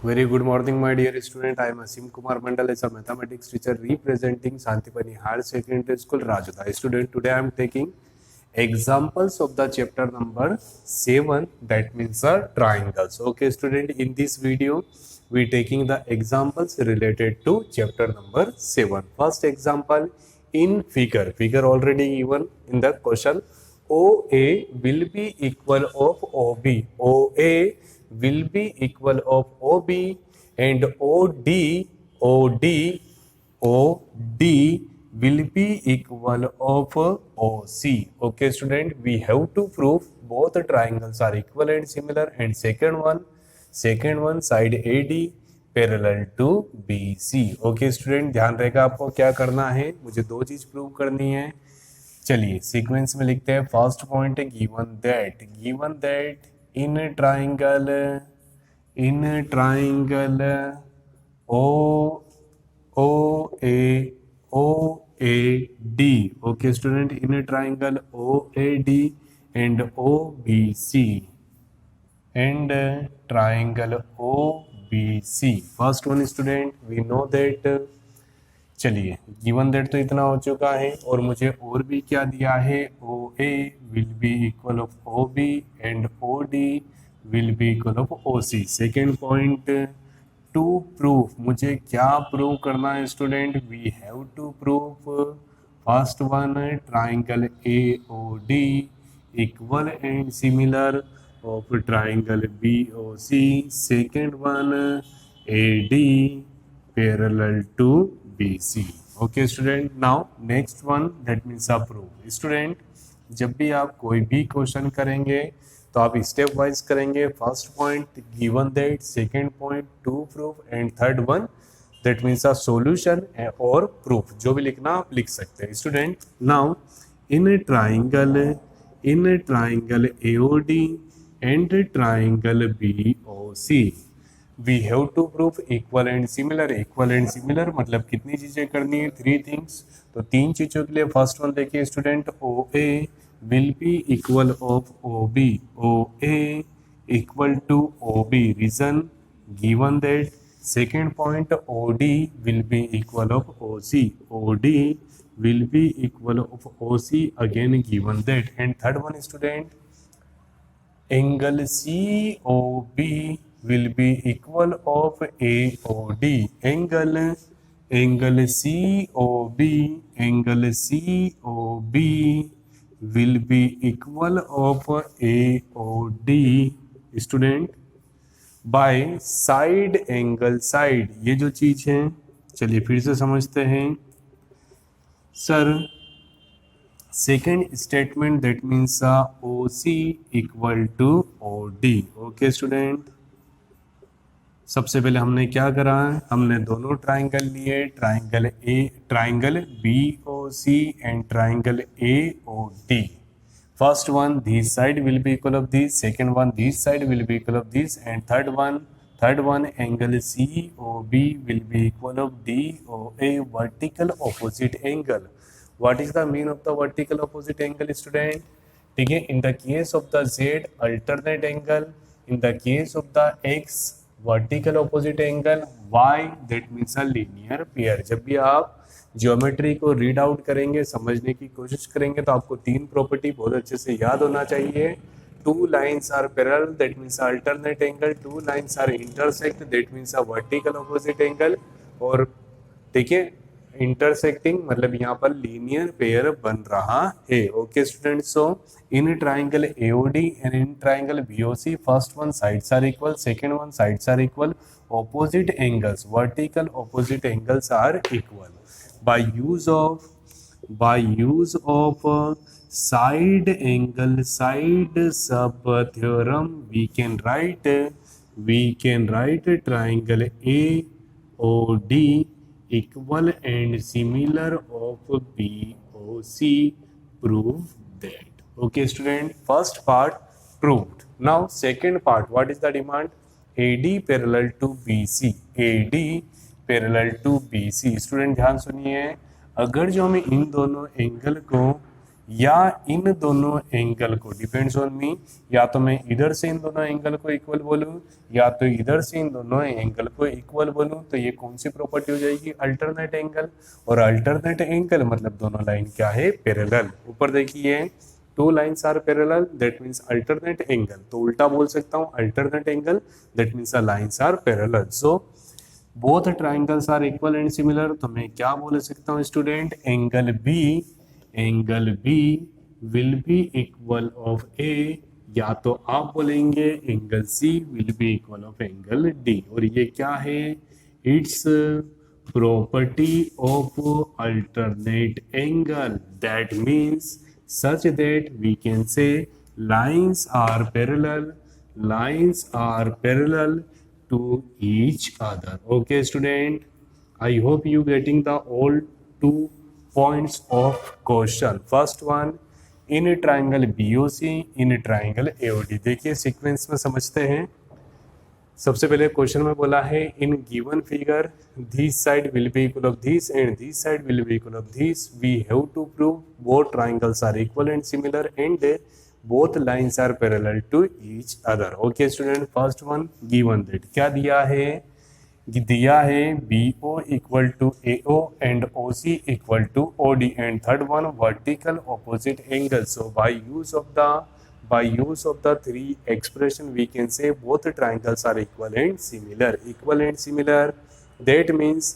Very good morning, my dear student. I am Asim Kumar Mandal as a mathematics teacher representing Santipani Higher Secondary School, Rajodha. Student, today I am taking examples of the chapter number 7, that means triangles. Okay, student, in this video, we taking the examples related to chapter number 7. First example in figure. Figure already given in the question. OA will be equal of OB. OA will be equal of OB and OD will be equal of OC. Okay, student, we have to prove both triangles are equal and similar. And second one side AD parallel to BC. Okay student, ध्यान रहेगा आपको क्या करना है, मुझे दो चीज prove करनी है. चलिए सीक्वेंस में लिखते हैं. फर्स्ट पॉइंट है given that in triangle OAD. Okay student, in triangle OAD and OBC and triangle OBC. First one student, we know that. चलिए गिवन दैट तो इतना हो चुका है और मुझे और भी क्या दिया है. OA will be equal of OB and OD will be equal of OC. Second point to proof, मुझे क्या प्रूव करना है student. We have to proof first one triangle AOD equal and similar of triangle BOC. Second one AD parallel to BC. Okay student, now next one that means a proof. Student, जब भी आप कोई भी question करेंगे तो आप step wise करेंगे. First point given that, second point to proof and third one that means a solution और प्रूफ. जो भी लिखना आप लिख सकते हैं. Student, now in triangle AOD and triangle BOC we have to prove equal and similar. equal and similar मतलब कितनी चीजें करनी है, थ्री थिंग्स. तो तीन चीजों के लिए फर्स्ट वन देखिए student. OA will be equal of OB. OA equal to OB, reason given that. second point OD will be equal of OC. OD will be equal of OC, again given that. and third one student, angle COB will be equal of AOD. angle COB will be equal of AOD student by side angle side. ये जो चीज है, चलिए फिर से समझते हैं sir. Second statement that means OC equal to OD. Okay student, सबसे पहले हमने क्या करा, हमने दोनों ट्राइंगल लिए, triangle BOC and triangle AOD. First one this side will be equal of this, second one this side will be equal of this and third one angle COB will be equal of DOA, vertical opposite angle. What is the mean of the vertical opposite angle student? ठीक है, in the case of the Z alternate angle, in the case of the X vertical opposite angle, Y that means a linear pair. जब भी आप geometry को read out करेंगे, समझने की कोशिश करेंगे, तो आपको तीन प्रॉपर्टी बहुत अच्छे से याद होना चाहिए. Two lines are parallel that means alternate angle, two lines are intersect that means a vertical opposite angle, और ठीक है इंटरसेक्टिंग मतलब यहाँ पर लीनियर पेयर बन रहा है. Okay student, so in triangle AOD and in triangle BOC first one sides are equal, second one sides are equal, opposite angles vertical opposite angles are equal. By use of side angle side sub theorem we can write triangle AOD equal and similar of BOC. prove that. Okay student, first part proved. Now second part, what is the demand? AD parallel to BC. AD parallel to BC. Student ध्यान सुनिए, अगर जो हमें इन दोनों angle को या इन दोनों angle को, डिपेंड्स ऑन मी, या तो मैं इधर से इन दोनों एंगल को इक्वल बोलूं या तो इधर से इन दोनों एंगल को इक्वल बोलूं, तो ये कौन सी प्रॉपर्टी हो जाएगी, अल्टरनेट एंगल। और अल्टरनेट एंगल मतलब दोनों लाइन क्या है, पैरेलल। ऊपर देखिए two lines are parallel, that means alternate angle. तो उल्टा बोल सकता हूँ, alternate angle that means lines are parallel. So both triangles are equal and similar. तो मैं क्या बोल सकता हूँ student, angle B will be equal of A, या तो आप बोलेंगे angle C will be equal of angle D. और ये क्या है, it's property of alternate angle, that means such that we can say lines are parallel to each other. Okay student, I hope you getting the all 2 points of question. First one, in a triangle BOC, in a triangle AOD। देखिए sequence में समझते हैं। सबसे पहले question में बोला है in given figure this side will be equal of this and this side will be equal of this, we have to prove both triangles are equal and similar and both lines are parallel to each other. Okay student, first one given that क्या दिया है BO equal to AO and OC equal to OD and third one vertical opposite angle. So by use of the three expression we can say both triangles are equal and similar, that means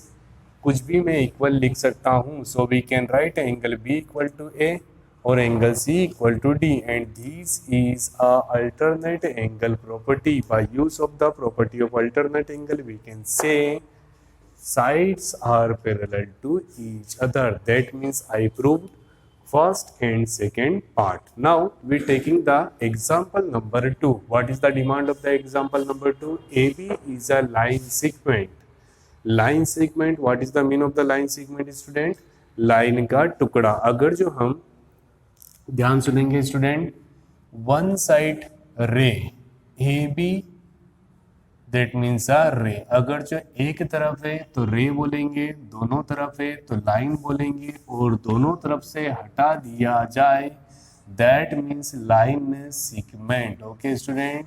कुछ भी मैं equal लिख सकता हूँ। so we can write angle B equal to A और angle C equal to D and this is a alternate angle property. By use of the property of alternate angle we can say sides are parallel to each other, that means I proved first and second part. Now we taking the example number 2. What is the demand of the example number 2? AB is a line segment. What is the meaning of the line segment student? Line का टुकड़ा। अगर जो हम ध्यान सुनेंगे student, one side रे AB that means आ रे, अगर जो एक तरफ है तो रे बोलेंगे, दोनों तरफ है तो लाइन बोलेंगे, और दोनों तरफ से हटा दिया जाए that means line segment. Okay student,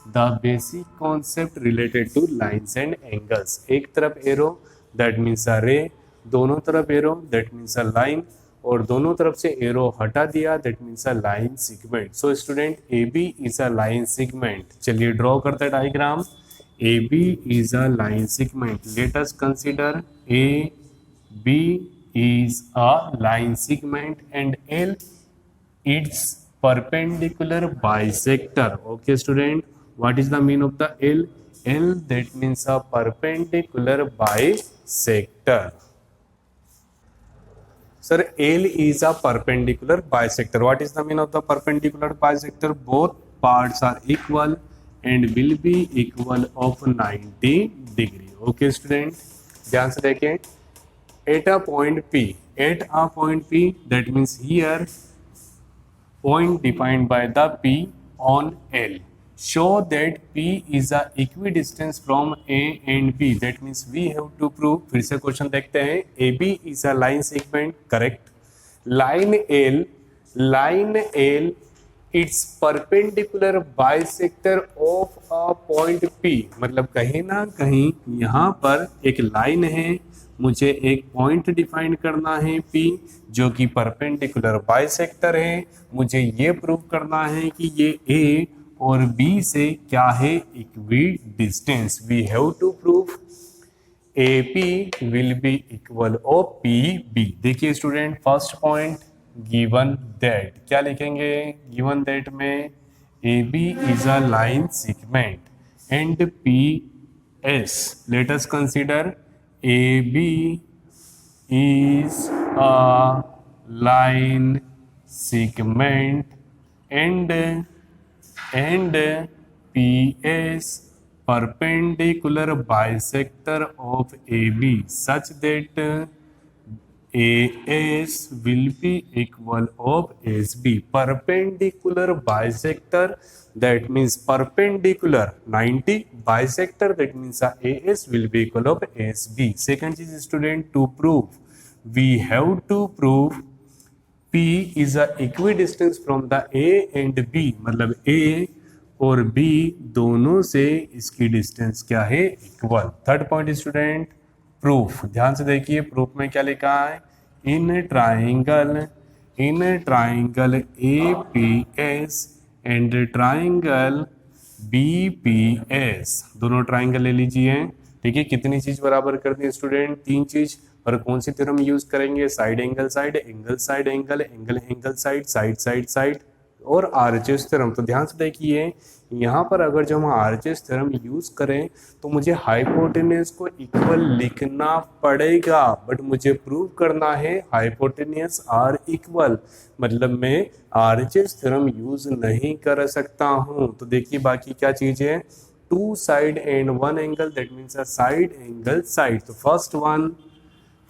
the basic concept related two lines and angles. एक तरफ एरो दैट मीन्स आ रे, दोनों तरफ arrow that means a line, और दोनों तरफ से एरो हटा दिया that means a line segment. So student AB is a line segment. चलिए ड्रॉ करते हैं diagram. AB is a line segment. Let us consider AB is a line segment and L its perpendicular bisector. Okay student, what is the meaning of the L? L that means a perpendicular bisector. Sir, L is a perpendicular bisector. What is the meaning of the perpendicular bisector? Both parts are equal and will be equal of 90 degree. Okay student, ध्यान से देखें, at a point P, that means here point defined by the P on L, show that P is a equidistance from A and B, that means we have to prove। फिर से question देखते हैं। AB is a line segment, correct। line L it's perpendicular bisector of a point P, मतलब कहीं ना कहीं यहाँ पर एक लाइन है, मुझे एक पॉइंट डिफाइन करना है P जो कि परपेंडिकुलर बाइसेक्टर है। मुझे ये प्रूव करना है कि ये A और B से क्या है, equidistance. We have to prove AP will be equal of PB। देखिए student, first point given that, क्या लिखेंगे गिवन दैट में, AB is a line segment and PS, let us consider AB is a line segment and PS perpendicular bisector of AB such that AS will be equal of SB। perpendicular bisector that means perpendicular 90, bisector that means AS will be equal of SB। second is student, to prove we have to prove P is a equidistance from the A and B, मतलब A और B दोनों से इसकी distance क्या है, equal. Third point student, proof. ध्यान से देखिए प्रूफ में क्या लिखा है, in triangle A P S and triangle B P S, दोनों ट्राइंगल ले लीजिए। ठीक है, कितनी चीज बराबर कर दी स्टूडेंट, तीन चीज। और कौन सी थ्योरम यूज करेंगे, side angle side, angle side angle, angle angle side, side side side और आरएचएस थ्योरम। तो ध्यान से देखिए यहाँ पर अगर जो हम आरएचएस थ्योरम यूज करें तो मुझे हाइपोटेन्यूज को इक्वल लिखना पड़ेगा, बट मुझे प्रूव करना है हाइपोटेन्यूज आर इक्वल, मतलब मैं आरएचएस थ्योरम यूज नहीं कर सकता हूँ। तो देखिए बाकी क्या चीज है, two side and one angle, that means a side angle side. तो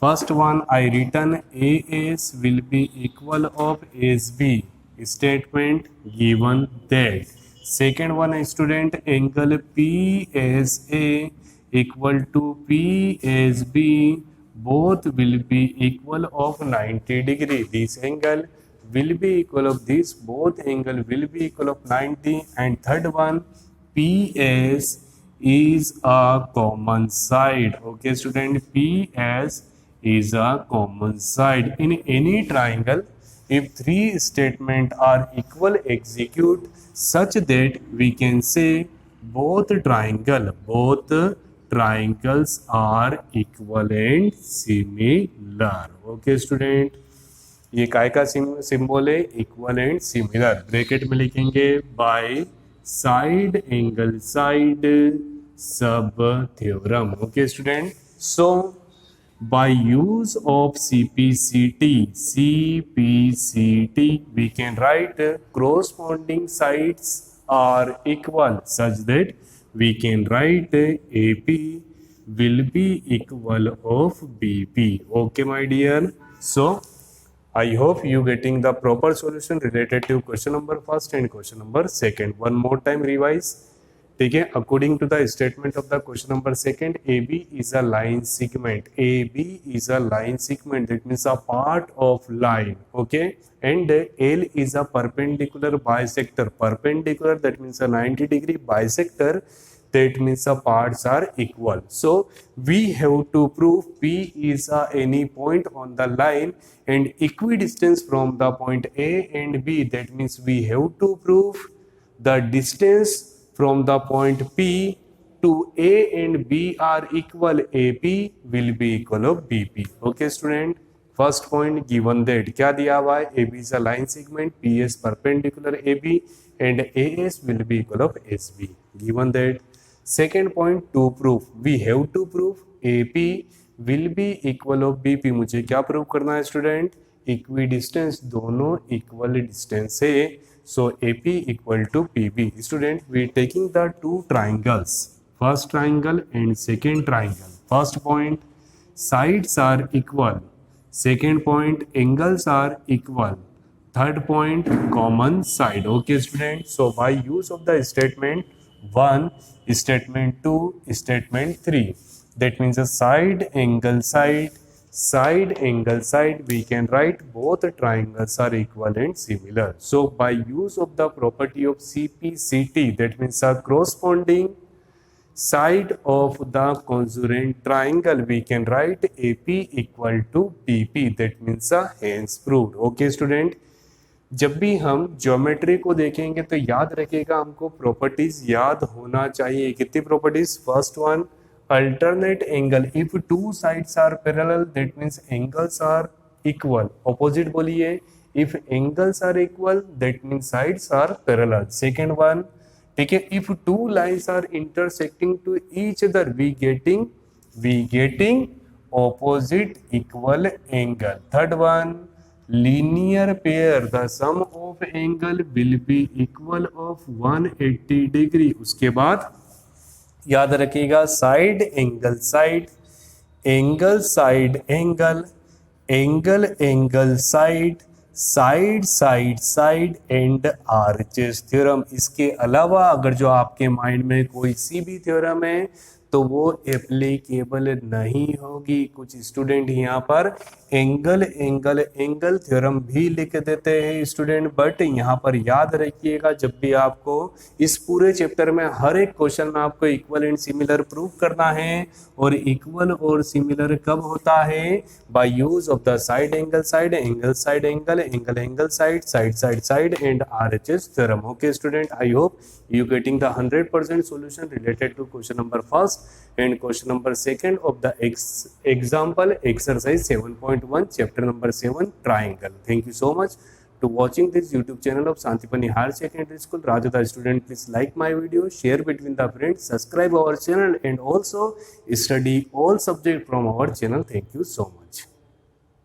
first one I written AS will be equal of SB statement given that. Second one student, angle PSA equal to PSB, both will be equal of 90 degree. This angle will be equal of this, both angle will be equal of 90. And third one, PS is a common side. Okay student, PS is a common side in any triangle if three statements are equal, execute such that we can say both triangles are equal and similar. Okay student, ये काय का symbol है, equal and similar. Bracket में लिखेंगे by side angle side sub theorem. Okay student, so by use of CPCT, we can write corresponding sides are equal such that we can write AP will be equal of BP. Okay my dear, so I hope you getting the proper solution related to question number first and question number second. One more time revise. ठीक है, according to the statement of the question number second, AB is a line segment, AB is a line segment, that means a part of line, okay, and L is a perpendicular bisector, perpendicular that means a 90 degree, bisector that means the parts are equal. So we have to prove P is any point on the line and equidistance from the point A and B, that means we have to prove the distance from the point P to A and B are equal, AP will be equal of BP. Okay student, first point given that क्या दिया हुआ है, AB is a line segment, PS perpendicular AB and AS will be equal of SB, given that. Second point, to prove, we have to prove AP will be equal of BP. मुझे क्या prove करना है student, equidistance, दोनों equal distance है, so AP equal to PB. Student, we taking the two triangles, first triangle and second triangle. First point, sides are equal. Second point, angles are equal. Third point, common side. Okay student, so by use of the statement 1, statement 2, statement 3, that means a side angle side, we can write both triangles are equal and similar. So by use of the property of CPCT, that means a corresponding side of the congruent triangle, we can write AP equal to BP, that means a hence proved. Okay student, जब भी हम geometry को देखेंगे तो याद रखिएगा हमको properties याद होना चाहिए। कितनी properties, first one, alternate angle, if two sides are parallel that means angles are equal, opposite बोलिए, if angles are equal that means sides are parallel. Second one, ठीक है, if two lines are intersecting to each other we getting opposite equal angle. Third one, linear pair, the sum of angle will be equal of 180 degree। उसके बाद याद रखिएगा side angle side, angle side angle, angle angle side, side side side and RHS theorem. इसके अलावा अगर जो आपके mind में कोई सी भी थ्योरम है तो वो एप्लीकेबल नहीं होगी। कुछ स्टूडेंट यहाँ पर एंगल एंगल एंगल थ्योरम भी लिख देते हैं स्टूडेंट, बट यहाँ पर याद रखिएगा जब भी आपको इस पूरे चैप्टर में हर एक क्वेश्चन में आपको इक्वल एंड सिमिलर प्रूव करना है, और इक्वल और सिमिलर कब होता है? Bye use of the side angle side, angle side angle, angle angle side, side side side and RHS theorem. Okay student, I hope you getting the 100% solution related to question number first and question number second of the example exercise 7.1 chapter number 7 triangle. Thank you so much to watching this YouTube channel of Santipani Higher Secondary School Rajata student. Please like my video, share between the friends, subscribe our channel and also study all subject from our channel. Thank you so much.